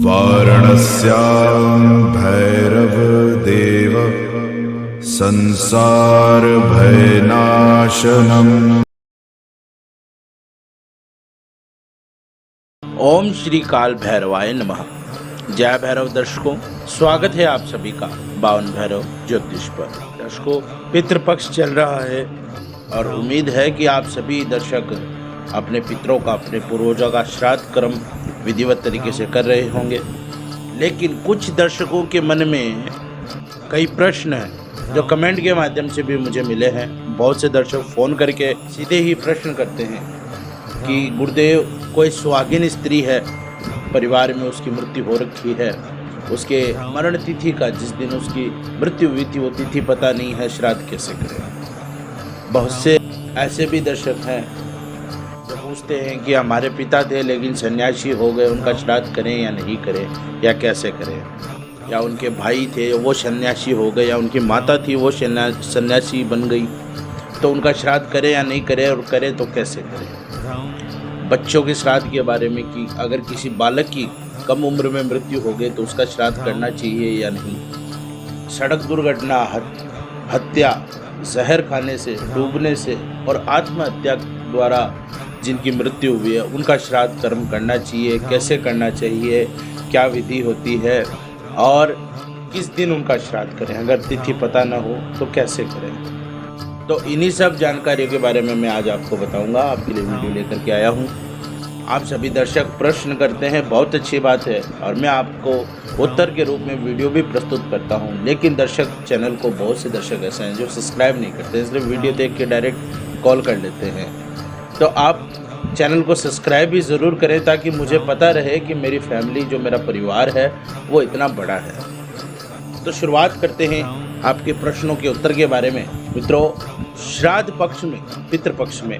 वाराणस्यां भैरवदेव संसार भयनाशनम्। ओम श्री काल भैरवाय नमः। जय भैरव दर्शकों, स्वागत है आप सभी का बावन भैरव ज्योतिष पर। दर्शकों, पितृपक्ष चल रहा है और उम्मीद है कि आप सभी दर्शक अपने पितरों का, अपने पूर्वजों का श्राद्ध कर्म विधिवत तरीके से कर रहे होंगे। लेकिन कुछ दर्शकों के मन में कई प्रश्न हैं जो कमेंट के माध्यम से भी मुझे मिले हैं। बहुत से दर्शक फ़ोन करके सीधे ही प्रश्न करते हैं कि गुरुदेव, कोई सुहागिन स्त्री है, परिवार में उसकी मृत्यु हो रखी है, उसके मरण तिथि का, जिस दिन उसकी मृत्यु हुई थी वो तिथि पता नहीं है, श्राद्ध कैसे करें। बहुत से ऐसे भी दर्शक हैं जो पूछते हैं कि हमारे पिता थे लेकिन सन्यासी हो गए, उनका श्राद्ध करें या नहीं करें, या कैसे करें। या उनके भाई थे वो सन्यासी हो गए, या उनकी माता थी वो सन्यासी बन गई, तो उनका श्राद्ध करें या नहीं करें, और करें तो कैसे करें। बच्चों के श्राद्ध के बारे में कि अगर किसी बालक की कम उम्र में मृत्यु हो गई तो उसका श्राद्ध करना चाहिए या नहीं। सड़क दुर्घटना, हत्या, जहर खाने से, डूबने से और आत्महत्या द्वारा जिनकी मृत्यु हुई है उनका श्राद्ध कर्म करना चाहिए, कैसे करना चाहिए, क्या विधि होती है और किस दिन उनका श्राद्ध करें, अगर तिथि पता न हो तो कैसे करें। तो इन्हीं सब जानकारियों के बारे में मैं आज आपको बताऊंगा। आपके लिए वीडियो लेकर के आया हूं। आप सभी दर्शक प्रश्न करते हैं, बहुत अच्छी बात है, और मैं आपको उत्तर के रूप में वीडियो भी प्रस्तुत करता हूं। लेकिन दर्शक चैनल को, बहुत से दर्शक ऐसे हैं जो सब्सक्राइब नहीं करते, इसलिए वीडियो देख के डायरेक्ट कॉल कर लेते हैं। तो आप चैनल को सब्सक्राइब भी ज़रूर करें ताकि मुझे पता रहे कि मेरी फैमिली, जो मेरा परिवार है, वो इतना बड़ा है। तो शुरुआत करते हैं आपके प्रश्नों के उत्तर के बारे में। मित्रों, श्राद्ध पक्ष में, पितृपक्ष में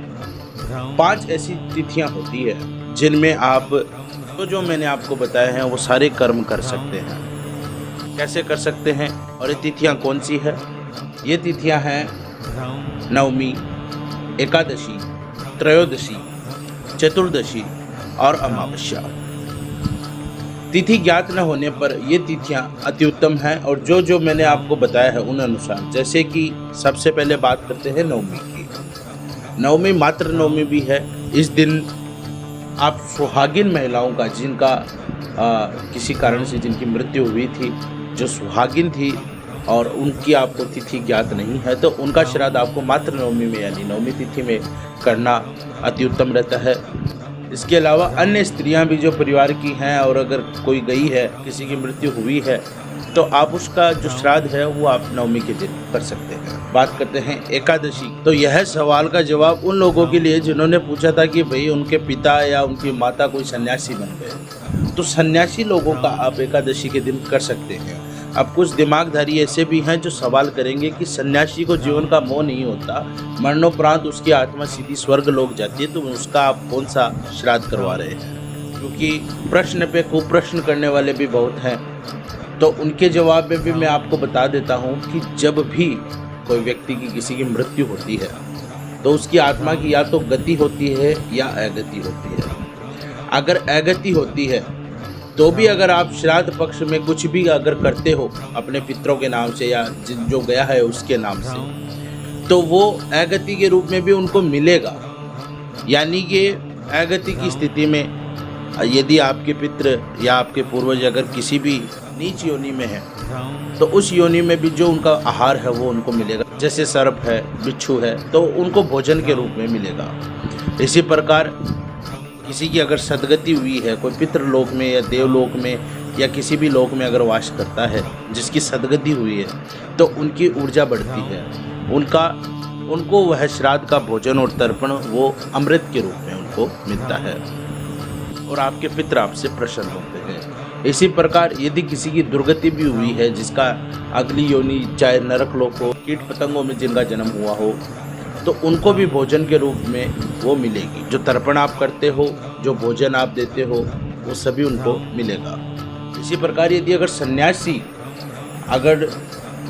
5 ऐसी तिथियां होती है जिनमें आप जो मैंने आपको बताए हैं वो सारे कर्म कर सकते हैं। कैसे कर सकते हैं और ये तिथियां कौन सी है? ये तिथियां हैं नवमी, एकादशी, त्रयोदशी, चतुर्दशी और अमावस्या। तिथि ज्ञात न होने पर ये तिथियां अति उत्तम हैं, और जो मैंने आपको बताया है उन अनुसार। जैसे कि सबसे पहले बात करते हैं नवमी की। नवमी मात्र नवमी भी है। इस दिन आप सुहागिन महिलाओं का, जिनका किसी कारण से जिनकी मृत्यु हुई थी, जो सुहागिन थी और उनकी आपको तिथि ज्ञात नहीं है, तो उनका श्राद्ध आपको मात्र नवमी में यानी नवमी तिथि में करना अति उत्तम रहता है। इसके अलावा अन्य स्त्रियां भी जो परिवार की हैं और अगर कोई गई है, किसी की मृत्यु हुई है, तो आप उसका जो श्राद्ध है वो आप नवमी के दिन कर सकते हैं। बात करते हैं एकादशी। तो यह सवाल का जवाब उन लोगों के लिए जिन्होंने पूछा था कि भाई उनके पिता या उनकी माता कोई सन्यासी बन गए, तो सन्यासी लोगों का आप एकादशी के दिन कर सकते हैं। अब कुछ दिमागधारी ऐसे भी हैं जो सवाल करेंगे कि सन्यासी को जीवन का मोह नहीं होता, मरणोपरांत उसकी आत्मा सीधी स्वर्ग लोक जाती है, तो उसका आप कौन सा श्राद्ध करवा रहे हैं? क्योंकि प्रश्न पे कुप्रश्न करने वाले भी बहुत हैं। तो उनके जवाब में भी मैं आपको बता देता हूँ कि जब भी कोई व्यक्ति की, किसी की मृत्यु होती है, तो उसकी आत्मा की या तो गति होती है या अगति होती है। अगर अगति होती है तो भी अगर आप श्राद्ध पक्ष में कुछ भी अगर करते हो अपने पितरों के नाम से या जो गया है उसके नाम से, तो वो अगति के रूप में भी उनको मिलेगा। यानी कि अगति की स्थिति में यदि आपके पितृ या आपके पूर्वज अगर किसी भी नीच योनि में है, तो उस योनि में भी जो उनका आहार है वो उनको मिलेगा। जैसे सर्प है, बिच्छू है, तो उनको भोजन के रूप में मिलेगा। इसी प्रकार किसी की अगर सदगति हुई है, कोई पितृलोक में या देवलोक में या किसी भी लोक में अगर वास करता है, जिसकी सदगति हुई है, तो उनकी ऊर्जा बढ़ती है, उनको वह श्राद्ध का भोजन और तर्पण वो अमृत के रूप में उनको मिलता है, और आपके पितृ आपसे प्रसन्न होते हैं। इसी प्रकार यदि किसी की दुर्गति भी हुई है, जिसका अगली योनि चाहे नरक लोक हो, कीट पतंगों में जिनका जन्म हुआ हो, तो उनको भी भोजन के रूप में वो मिलेगी। जो तर्पण आप करते हो, जो भोजन आप देते हो, वो सभी उनको मिलेगा। इसी प्रकार यदि अगर सन्यासी अगर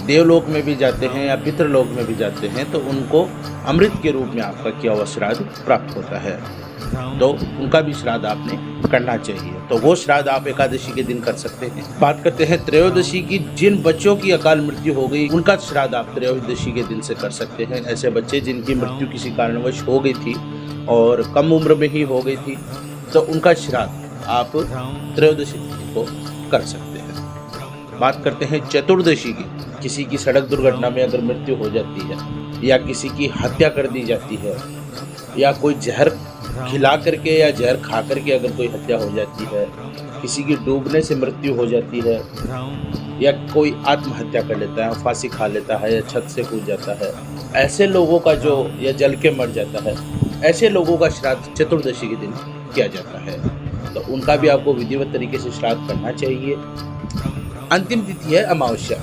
देवलोक में भी जाते हैं या पितृलोक में भी जाते हैं, तो उनको अमृत के रूप में आपका किया हुआ श्राद्ध प्राप्त होता है। तो उनका भी श्राद्ध आपने करना चाहिए। तो वो श्राद्ध आप एकादशी के दिन कर सकते हैं। बात करते हैं त्रयोदशी की। जिन बच्चों की अकाल मृत्यु हो गई उनका श्राद्ध आप त्रयोदशी के दिन से कर सकते हैं। ऐसे बच्चे जिनकी मृत्यु किसी कारणवश हो गई थी और कम उम्र में ही हो गई थी, तो उनका श्राद्ध आप त्रयोदशी तिथि को कर सकते हैं। बात करते हैं चतुर्दशी की। किसी की सड़क दुर्घटना में अगर मृत्यु हो जाती है, या किसी की हत्या कर दी जाती है, या कोई जहर खिला करके या जहर खा करके अगर कोई हत्या हो जाती है, किसी की डूबने से मृत्यु हो जाती है, या कोई आत्महत्या कर लेता है, फांसी खा लेता है, या छत से कूद जाता है, ऐसे लोगों का जो, या जल के मर जाता है, ऐसे लोगों का श्राद्ध चतुर्दशी के दिन किया जाता है। तो उनका भी आपको विधिवत तरीके से श्राद्ध करना चाहिए। अंतिम तिथि है अमावस्या।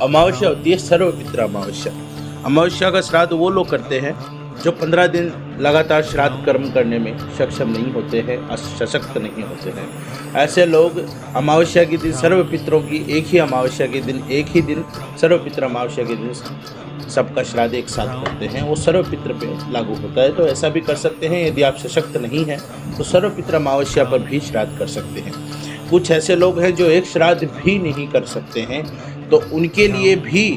अमावस्या होती है सर्वपित्र अमावस्या। अमावस्या का श्राद्ध वो लोग करते हैं जो 15 दिन लगातार श्राद्ध कर्म करने में सक्षम नहीं होते हैं, सशक्त नहीं होते हैं। ऐसे लोग अमावस्या के दिन सर्वपितरों की एक ही अमावस्या के दिन, एक ही दिन सर्वपित्र अमावस्या के दिन सबका श्राद्ध एक साथ करते हैं। वो सर्वपित्र पे लागू होता है। तो ऐसा भी कर सकते हैं। यदि आप सशक्त नहीं हैं तो सर्वपित्र अमावस्या पर भी श्राद्ध कर सकते हैं। कुछ ऐसे लोग हैं जो एक श्राद्ध भी नहीं कर सकते हैं, तो उनके लिए भी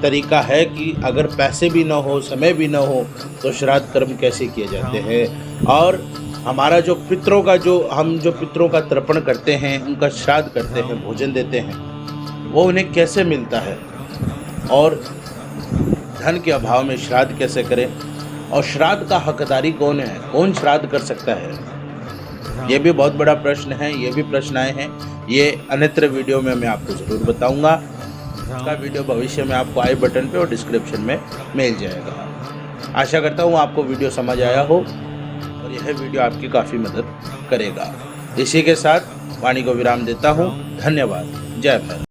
तरीका है कि अगर पैसे भी ना हो, समय भी ना हो, तो श्राद्ध कर्म कैसे किए जाते हैं। और हमारा जो पितरों का, हम जो पितरों का तर्पण करते हैं, उनका श्राद्ध करते हैं, भोजन देते हैं, वो उन्हें कैसे मिलता है, और धन के अभाव में श्राद्ध कैसे करें, और श्राद्ध का हकदारी कौन है, कौन श्राद्ध कर सकता है, ये भी बहुत बड़ा प्रश्न है। ये भी प्रश्न आए हैं। ये अन्यत्र वीडियो में मैं आपको ज़रूर बताऊंगा। इसका वीडियो भविष्य में आपको आई बटन पे और डिस्क्रिप्शन में मिल जाएगा। आशा करता हूँ आपको वीडियो समझ आया हो और यह वीडियो आपकी काफ़ी मदद करेगा। इसी के साथ वाणी को विराम देता हूँ। धन्यवाद। जय भैरव।